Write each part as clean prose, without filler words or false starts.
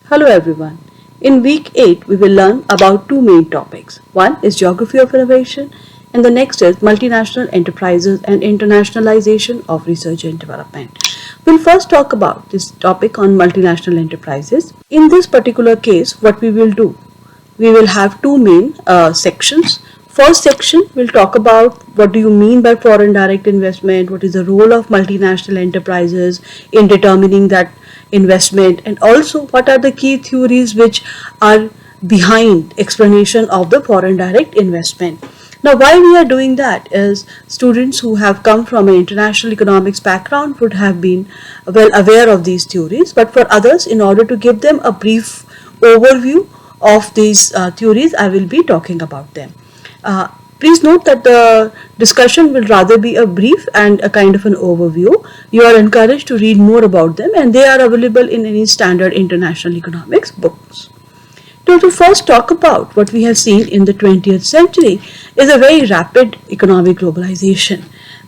Hello everyone. In week 8, we will learn about two main topics. One is geography of innovation and the next is multinational enterprises and internationalization of research and development. We'll first talk about this topic on multinational enterprises. In this particular case, what we will do, we will have two main sections. First section will talk about what do you mean by foreign direct investment, what is the role of multinational enterprises in determining that investment, and also what are the key theories which are behind explanation of the foreign direct investment. Now, why we are doing that is students who have come from an international economics background would have been well aware of these theories, but for others, in order to give them a brief overview of these theories, I will be talking about them. Please note that the discussion will rather be a brief and a kind of an overview. You are encouraged to read more about them and they are available in any standard international economics books. Now, to first talk about what we have seen in the 20th century is a very rapid economic globalization.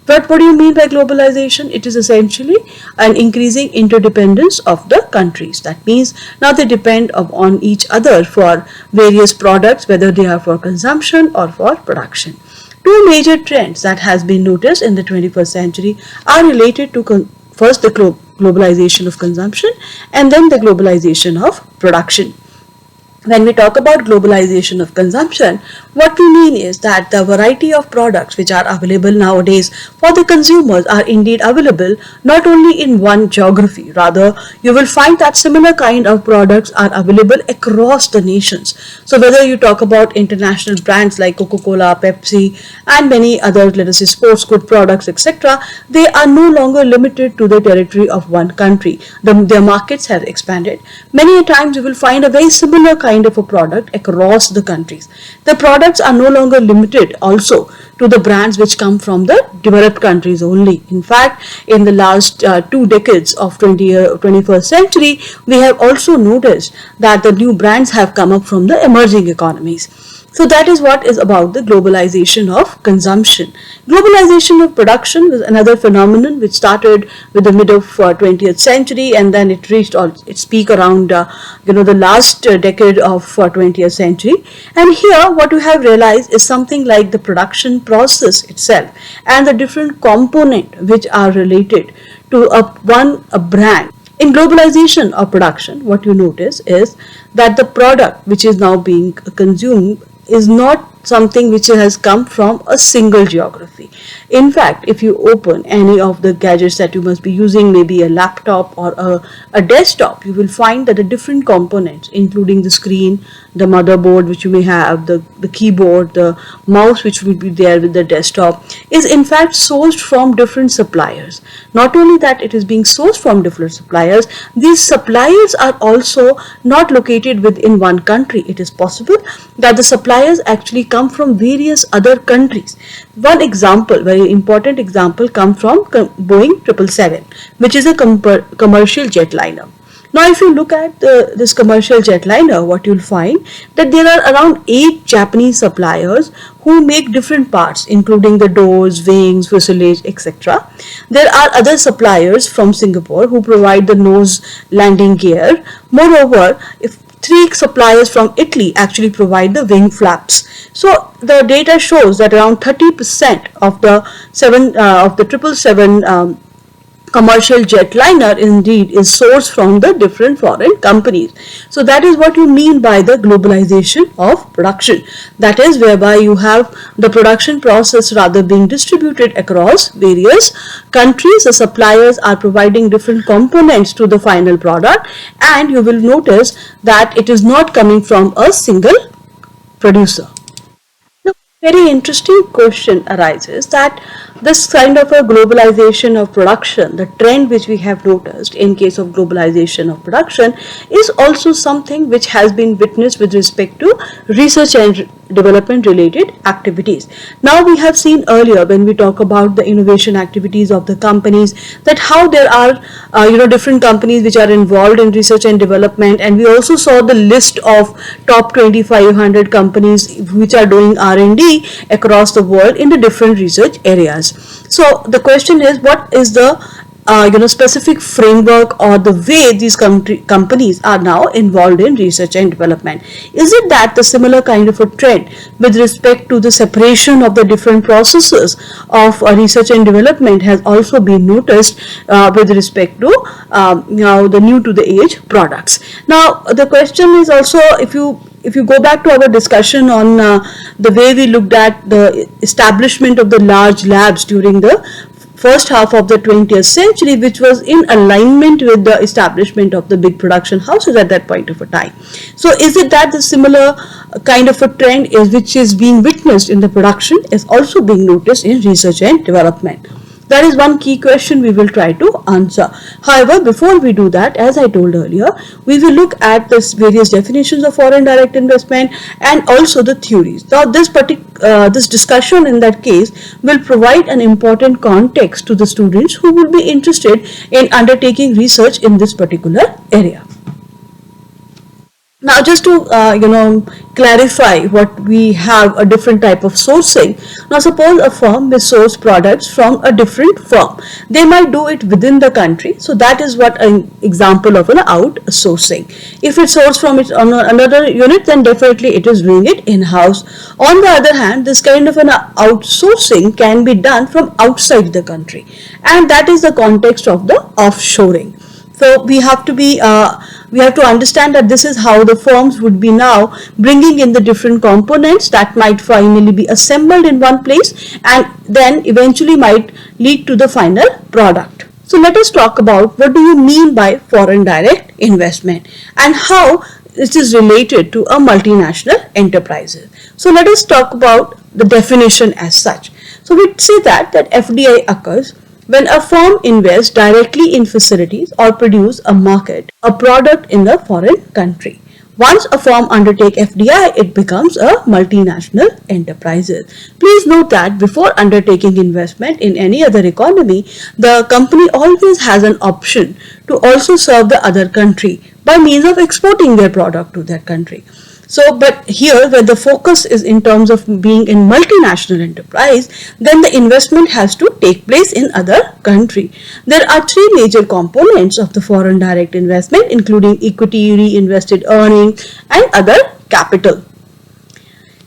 But what do you mean by globalization? It is essentially an increasing interdependence of the countries. That means now they depend on each other for various products, whether they are for consumption or for production. Two major trends that has been noticed in the 21st century are related to first the globalization of consumption and then the globalization of production. When we talk about globalization of consumption, what we mean is that the variety of products which are available nowadays for the consumers are indeed available not only in one geography, rather you will find that similar kind of products are available across the nations. So whether you talk about international brands like Coca-Cola, Pepsi and many other, let us say, sports good products, etc., they are no longer limited to the territory of one country. Their markets have expanded. Many times you will find a very similar kind of a product across the countries. The products are no longer limited also to the brands which come from the developed countries only. In fact, in the last 2 decades of 21st century, we have also noticed that the new brands have come up from the emerging economies. So that is what is about the globalization of consumption. Globalization of production was another phenomenon which started with the mid of 20th century and then it reached its peak around the last decade of 20th century. And here what we have realized is something like the production process itself and the different components which are related to a brand. In globalization of production, what you notice is that the product which is now being consumed is not something which has come from a single geography. In fact, if you open any of the gadgets that you must be using, maybe a laptop or a desktop, you will find that the different components, including the screen, the motherboard which you may have, the keyboard, the mouse which will be there with the desktop, is in fact sourced from different suppliers. Not only that it is being sourced from different suppliers, these suppliers are also not located within one country. It is possible that the suppliers actually come from various other countries. One example, very important example, comes from Boeing 777, which is a commercial jetliner. Now, if you look at this commercial jetliner, what you'll find that there are around 8 Japanese suppliers who make different parts, including the doors, wings, fuselage, etc. There are other suppliers from Singapore who provide the nose landing gear. Moreover, if 3 suppliers from Italy actually provide the wing flaps. So the data shows that around 30% of the 777 commercial jetliner indeed is sourced from the different foreign companies. So that is what you mean by the globalization of production. That is whereby you have the production process rather being distributed across various countries. The suppliers are providing different components to the final product and you will notice that it is not coming from a single producer. Now, very interesting question arises that this kind of a globalization of production, the trend which we have noticed in case of globalization of production, is also something which has been witnessed with respect to research and development related activities. Now we have seen earlier when we talk about the innovation activities of the companies that how there are different companies which are involved in research and development, and we also saw the list of top 2500 companies which are doing R&D across the world in the different research areas. So the question is, what is the specific framework or the way these companies are now involved in research and development. Is it that the similar kind of a trend with respect to the separation of the different processes of research and development has also been noticed with respect to now the new to the age products? Now the question is also, if you go back to our discussion on the way we looked at the establishment of the large labs during the first half of the 20th century, which was in alignment with the establishment of the big production houses at that point of a time. So is it that the similar kind of a trend is which is being witnessed in the production is also being noticed in research and development? That is one key question we will try to answer. However, before we do that, as I told earlier, we will look at the various definitions of foreign direct investment and also the theories. Now, this discussion in that case will provide an important context to the students who will be interested in undertaking research in this particular area. Now, just to clarify what we have a different type of sourcing. Now, suppose a firm will source products from a different firm. They might do it within the country. So that is what an example of an outsourcing. If it's sourced from another unit, then definitely it is doing it in-house. On the other hand, this kind of an outsourcing can be done from outside the country, and that is the context of the offshoring. So we have to understand that this is how the firms would be now bringing in the different components that might finally be assembled in one place and then eventually might lead to the final product. So let us talk about what do you mean by foreign direct investment and how this is related to a multinational enterprises. So let us talk about the definition as such. So we say that FDI occurs when a firm invests directly in facilities or produce a product in the foreign country. Once a firm undertakes FDI, it becomes a multinational enterprise. Please note that before undertaking investment in any other economy, the company always has an option to also serve the other country by means of exporting their product to that country. So, but here when the focus is in terms of being in multinational enterprise, then the investment has to take place in other country. There are three major components of the foreign direct investment, including equity, reinvested earnings, and other capital.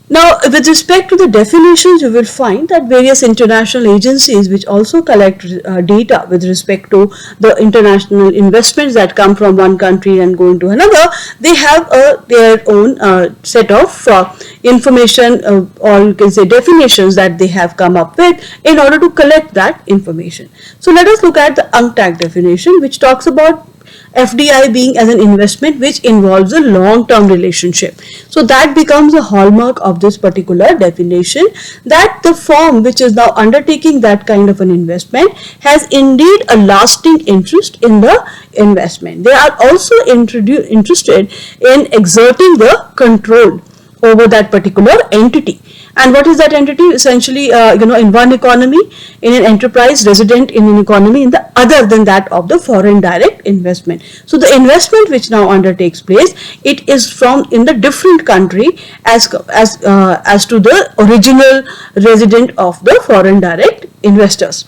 Now, with respect to the definitions, you will find that various international agencies which also collect data with respect to the international investments that come from one country and go into another, they have their own set of information or you can say definitions that they have come up with in order to collect that information. So let us look at the UNCTAD definition, which talks about FDI being as an investment which involves a long-term relationship. So that becomes a hallmark of this particular definition, that the firm which is now undertaking that kind of an investment has indeed a lasting interest in the investment. They are also interested in exerting the control over that particular entity. And what is that entity? Essentially, in one economy, in an enterprise, resident in an economy, in the other than that of the foreign direct investment. So the investment which now undertakes place, it is from in the different country as to the original resident of the foreign direct investors.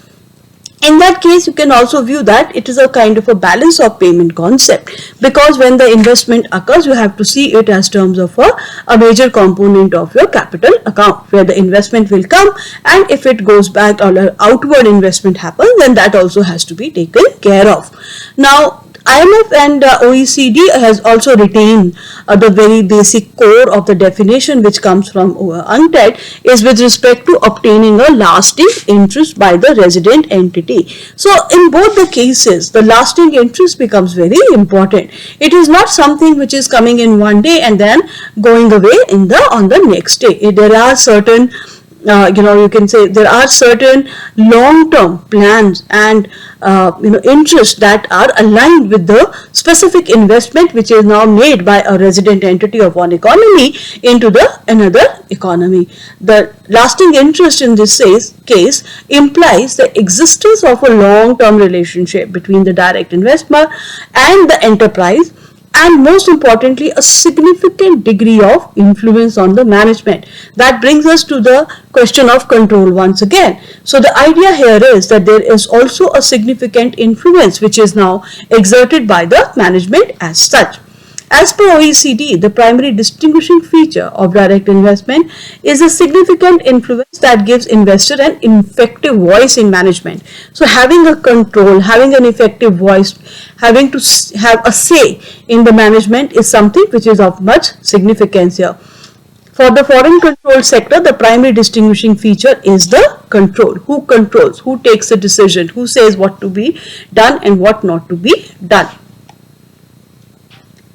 In that case, you can also view that it is a kind of a balance of payment concept, because when the investment occurs, you have to see it as terms of a major component of your capital account, where the investment will come, and if it goes back or an outward investment happens, then that also has to be taken care of. Now, IMF and OECD has also retained the very basic core of the definition which comes from UNCTAD is with respect to obtaining a lasting interest by the resident entity. So in both the cases, the lasting interest becomes very important. It is not something which is coming in one day and then going away on the next day. There are certain you can say there are certain long-term plans and interests that are aligned with the specific investment which is now made by a resident entity of one economy into the another economy. The lasting interest in this case implies the existence of a long-term relationship between the direct investor and the enterprise, and most importantly a significant degree of influence on the management. That brings us to the question of control once again. So the idea here is that there is also a significant influence which is now exerted by the management as such. As per OECD, the primary distinguishing feature of direct investment is a significant influence that gives investor an effective voice in management. So having a control, having an effective voice, having to have a say in the management is something which is of much significance here. For the foreign controlled sector, the primary distinguishing feature is the control. Who controls, who takes the decision, who says what to be done and what not to be done.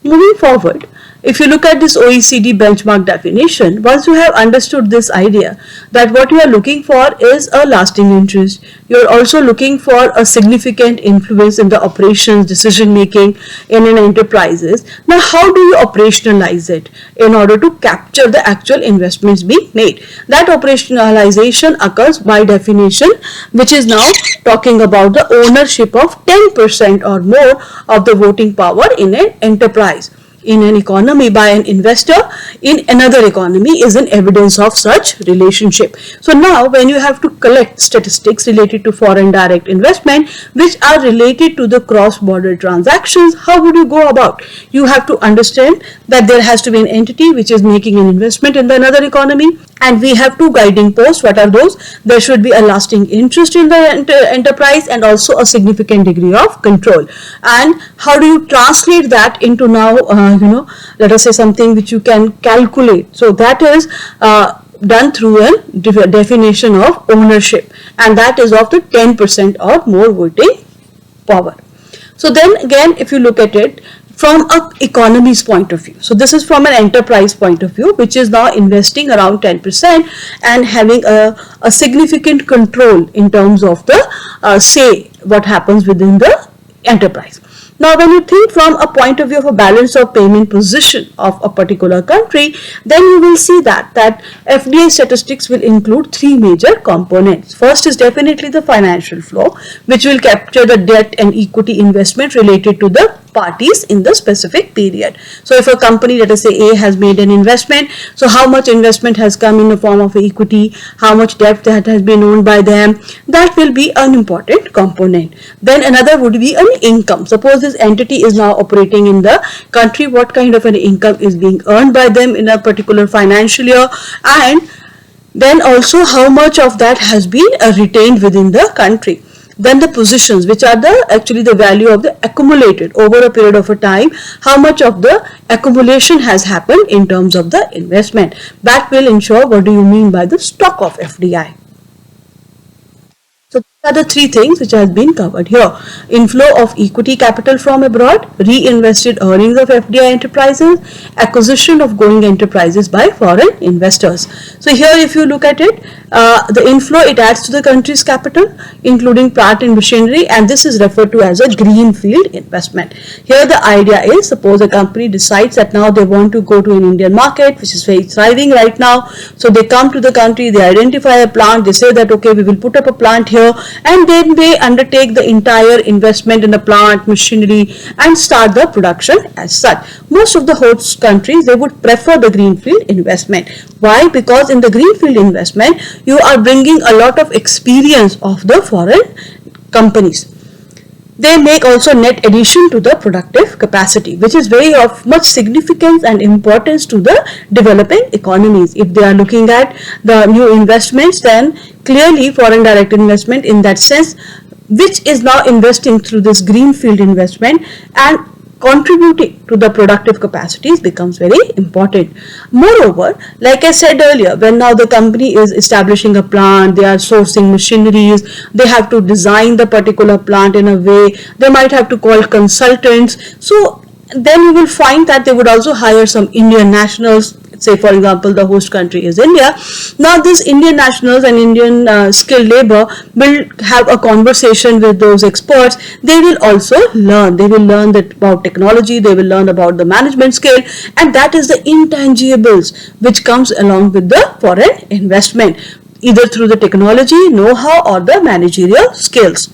Moving forward, if you look at this OECD benchmark definition, once you have understood this idea that what you are looking for is a lasting interest, you are also looking for a significant influence in the operations, decision making in an enterprises. Now, how do you operationalize it in order to capture the actual investments being made? That operationalization occurs by definition, which is now talking about the ownership of 10% or more of the voting power in an enterprise. In an economy by an investor in another economy is an evidence of such relationship. So now when you have to collect statistics related to foreign direct investment which are related to the cross-border transactions, how would you go about? You have to understand that there has to be an entity which is making an investment in the another economy, and we have two guiding posts. What are those? There should be a lasting interest in the enterprise and also a significant degree of control. And how do you translate that into now let us say something which you can calculate? So that is done through a definition of ownership, and that is of the 10% or more voting power. So then again, if you look at it from an economy's point of view, so this is from an enterprise point of view which is now investing around 10% and having a significant control in terms of the say what happens within the enterprise. Now, when you think from a point of view of a balance of payment position of a particular country, then you will see that FDI statistics will include three major components. First is definitely the financial flow, which will capture the debt and equity investment related to the parties in the specific period. So if a company, let us say A, has made an investment, so how much investment has come in the form of equity, how much debt that has been owned by them, that will be an important component. Then another would be an income. Suppose this entity is now operating in the country, what kind of an income is being earned by them in a particular financial year, and then also how much of that has been retained within the country. Then the positions, which are actually the value of the accumulated over a period of a time, how much of the accumulation has happened in terms of the investment. That will ensure what do you mean by the stock of FDI. So these are the three things which has been covered here. Inflow of equity capital from abroad, reinvested earnings of FDI enterprises, acquisition of going enterprises by foreign investors. So here if you look at it, the inflow, it adds to the country's capital including plant and machinery, and this is referred to as a greenfield investment. Here the idea is, suppose a company decides that now they want to go to an Indian market which is very thriving right now. So they come to the country, they identify a plant, they say that okay, we will put up a plant here, and then they undertake the entire investment in the plant, machinery, and start the production as such. Most of the host countries, they would prefer the greenfield investment. Why? Because in the greenfield investment, you are bringing a lot of experience of the foreign companies. They make also net addition to the productive capacity, which is very of much significance and importance to the developing economies. If they are looking at the new investments, then clearly foreign direct investment in that sense, which is now investing through this greenfield investment and contributing to the productive capacities, becomes very important. Moreover, like I said earlier, when now the company is establishing a plant, they are sourcing machineries, they have to design the particular plant in a way, they might have to call consultants. So then you will find that they would also hire some Indian nationals. Say for example, the host country is India. Now these Indian nationals and Indian skilled labor will have a conversation with those experts. They will also learn. They will learn that about technology. They will learn about the management skill, and that is the intangibles which comes along with the foreign investment, either through the technology, know-how, or the managerial skills.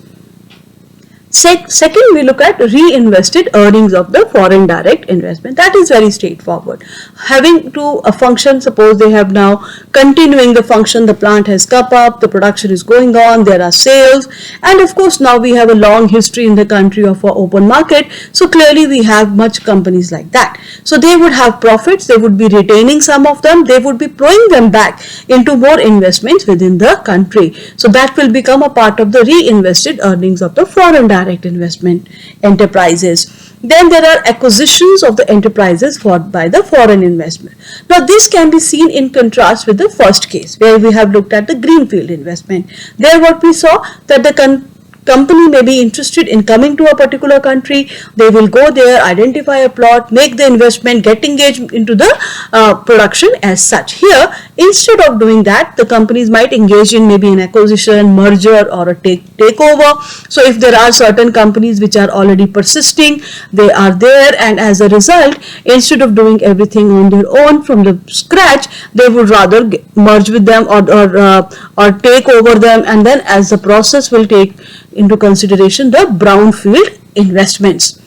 Second, we look at reinvested earnings of the foreign direct investment. That is very straightforward. Having to a function, suppose they have now continuing the function, the plant has come up, the production is going on, there are sales, and of course now we have a long history in the country of our open market, so clearly we have much companies like that. So they would have profits, they would be retaining some of them, they would be throwing them back into more investments within the country. So that will become a part of the reinvested earnings of the foreign direct investment enterprises. Then there are acquisitions of the enterprises by the foreign investment. Now this can be seen in contrast with the first case where we have looked at the greenfield investment. There what we saw that the company may be interested in coming to a particular country, they will go there, identify a plot, make the investment, get engaged into the production as such. Here, instead of doing that, the companies might engage in maybe an acquisition, merger, or a takeover. So if there are certain companies which are already persisting, they are there, and as a result, instead of doing everything on their own from the scratch, they would rather merge with them or take over them, and then as the process will take into consideration the brownfield investments.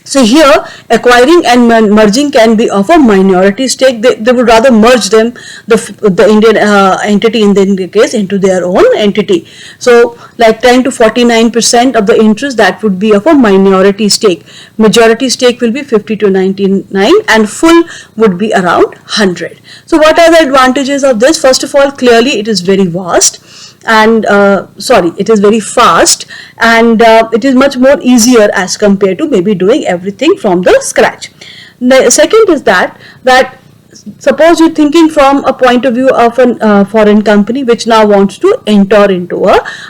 So here acquiring and merging can be of a minority stake. They would rather merge them, the Indian entity in the case, into their own entity. So like 10 to 49% of the interest, that would be of a minority stake. Majority stake will be 50 to 99 and full would be around 100. So what are the advantages of this? First of all, clearly it is very vast and it is very fast, and it is much more easier as compared to maybe doing everything from the scratch. The second is that suppose you're thinking from a point of view of a foreign company which now wants to enter into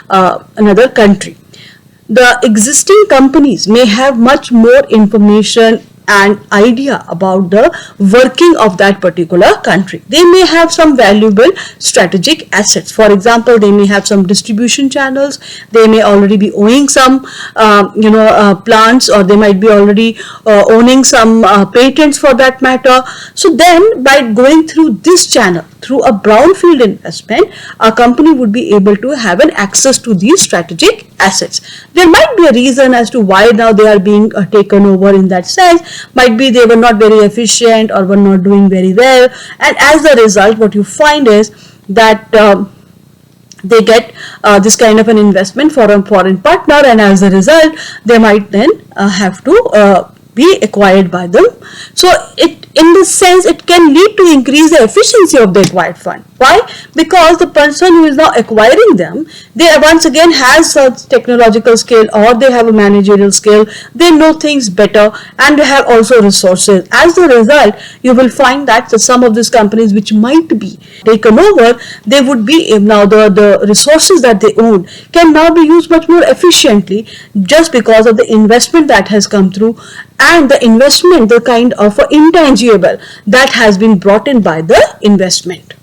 another country. The existing companies may have much more information and idea about the working of that particular country. They may have some valuable strategic assets. For example, they may have some distribution channels, they may already be owning some plants, or they might be already owning some patents for that matter. So then by going through this channel, through a brownfield investment, a company would be able to have an access to these strategic assets. There might be a reason as to why now they are being taken over in that sense. Might be they were not very efficient or were not doing very well, and as a result what you find is that they get this kind of an investment for a foreign partner, and as a result they might then have to be acquired by them. So in this sense it can lead to increase the efficiency of the acquired fund. Why? Because the person who is now acquiring them, they once again has a technological skill, or they have a managerial skill, they know things better, and they have also resources. As a result, you will find that some of these companies which might be taken over, they would be now the resources that they own can now be used much more efficiently, just because of the investment that has come through, and the investment, the kind of intangible that has been brought in by the investment.